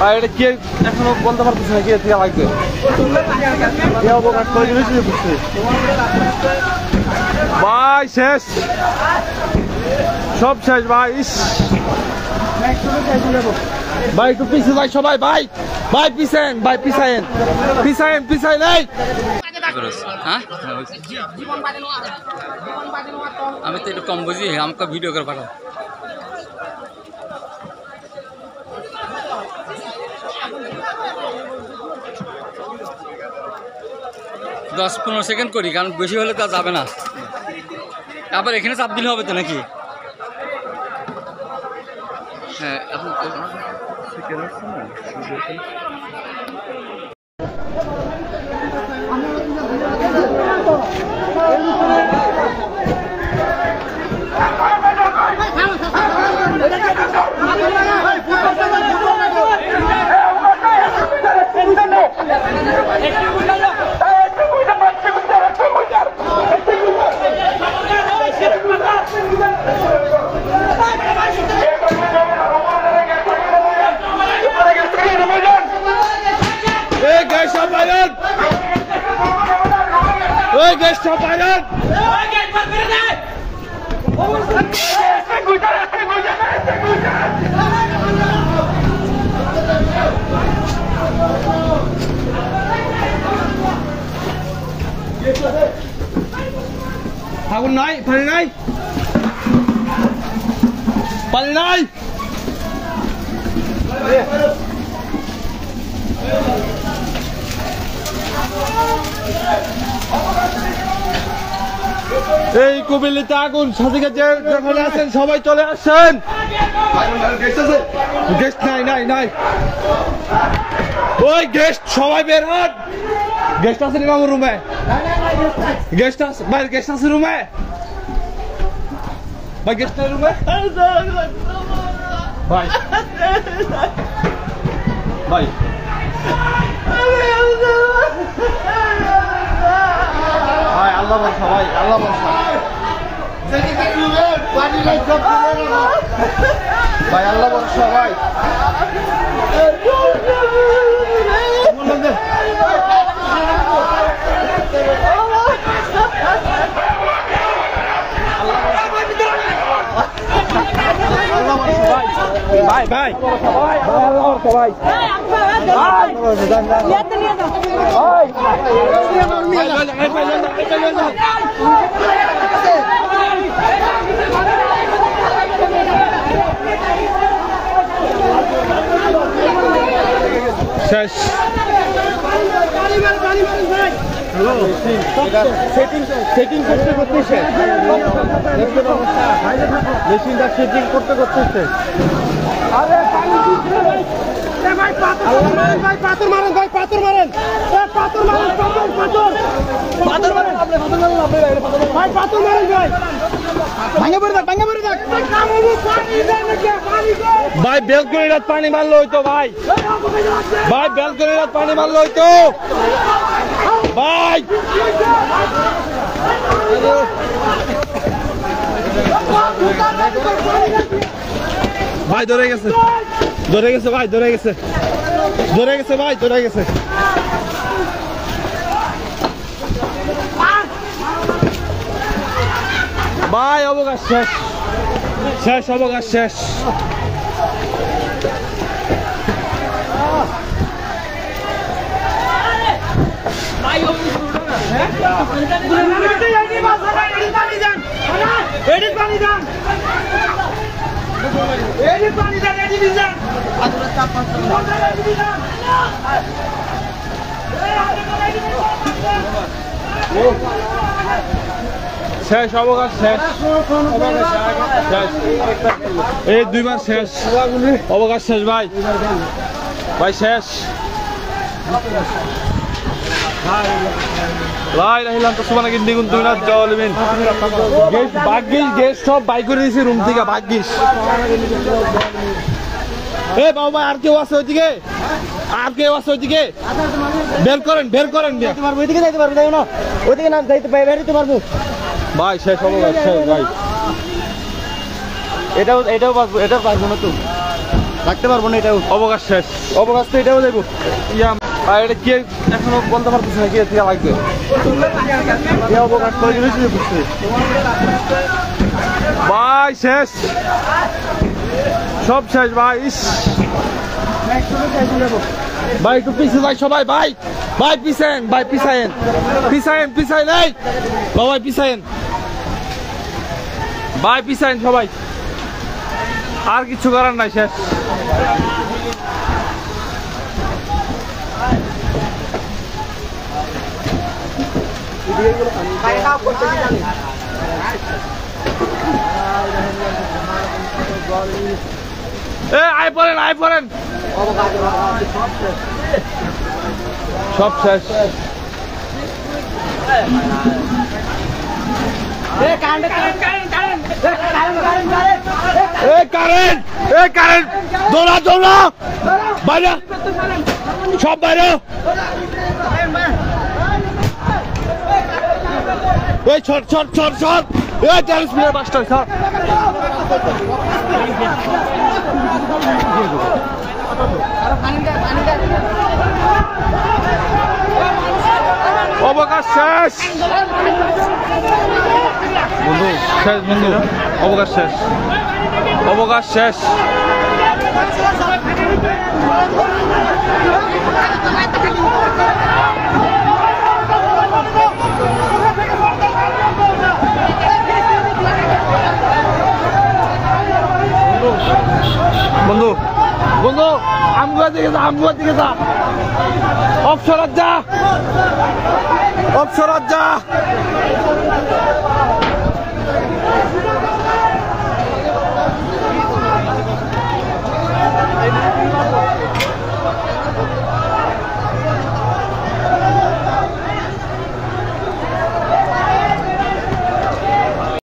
ভাই এটা কি এখনো বলতে পারতেছি না কি থেকে লাগবে ভাই শেষ সব শেষ ভাই ভাই একটু পিছিয়ে ভাই সবাই ভাই ভাই পিছায়েন ভাই পিছায়েন পিছায়েন পিছাই নাই আমি তো একটু কম বুঝি আমাকে ভিডিও করে পাঠাও 10-15 সেকেন্ড করি কারণ বেশি হলে তো যাবে না আবার এখানে চাপ দিলে হবে তো নাকি হ্যাঁ আপনি আগুন নাই পানি নাই পানি নাই এই কুমিল্লাতে আগুন সাথে যেখানে আছেন সবাই চলে আসছেন গেস্ট নাই নাই নাই ওই গেস্ট সবাই বের হন গেস্ট আছে নি মামুর রুমে গেস্ট আছে ভাই গেস্ট আছে রুমে ভাই গেস্ট আছে রুমে ভাই ভাই ভাই আল্লাহ ভরসা ভাই আল্লাহ ভরসা ভাই আল্লাহ ভরসা ভাই ভাই ভাই ভাই শেষ সেটিং করতে করতে শেষ মেশিনটা সেটিং করতে করতে শেষ পাথর মারেন ভাই পাথর মারেন পাথর মারেন পাথর মারেন ভাই পাথর মারেন ভাই ভাঙে পড়ে থাক ভাঙে পড়ে থাক ভাই বেলকনির রাত পানি মারলো হইতো ভাই ভাই বেলকনির রাত পানি মারলো হইতো ভাই ভাই ধরে গেছে ধরে গেছে ভাই ধরে গেছে ধরে গেছে ভাই ধরে গেছে ভাই অবকাশ শেষ শেষ অবকাশ শেষ শেষ অবকাশ শেষ এই দুইবার শেষ অবকাশ শেষ ভাই ভাই শেষ লাই রাহিলাম তো সুবহানাক ইন্নী কুনতু মিনাজ জালিমিন ভাগ্যিস গেস্ট সব বাই করে দিয়েছি রুম থেকে ভাগ্যিস এ বাবা আর কেউ আছে ওইদিকে আর কেউ আছে ওইদিকে বের করেন ওইদিকে যাইতে পারবো তাই না ওইদিকে না যাইতে বেরোতে পারবো ভাই শেষ অবকাশ শেষ ভাই এটাও পারবো না তো রাখতে পারবো না, এটাও অবকাশ শেষ। অবকাশ তো এটাও দেবো ইয়া। আর এটা কি এখনো বলতে পারতেছি না কি থেকে লাগবে, অবকাশ করে দিয়েছি বুঝতে ভাই। শেষ, সব শেষ ভাই। ভাই একটু পিছিয়ে ভাই সবাই, ভাই ভাই পিছায়েন, ভাই পিছায়েন, পিছায়েন পিছায়েন, এই বাবাই পিছায়েন, ভাই পিছায়েন সবাই, আর কিছু করার নাই, শেষ। আয় পড়েন, আয় পড়েন, সব শেষ। কারেন্ট, কারেন্ট, দৌড়া দৌড়া, বাইরে সব বাইরে। এই ছট ছট ছট ছট, এই 40 মিনিট বাসটা ছট। অবকাশ শেষ বন্ধু, শেষ বন্ধু, অবকাশ শেষ, অবকাশ শেষ। বন্ধু বন্ধু আমগুয়ার দিকে যা, আমগুয়ার দিকে যা, অপসরাত যা, অপসরাত যা।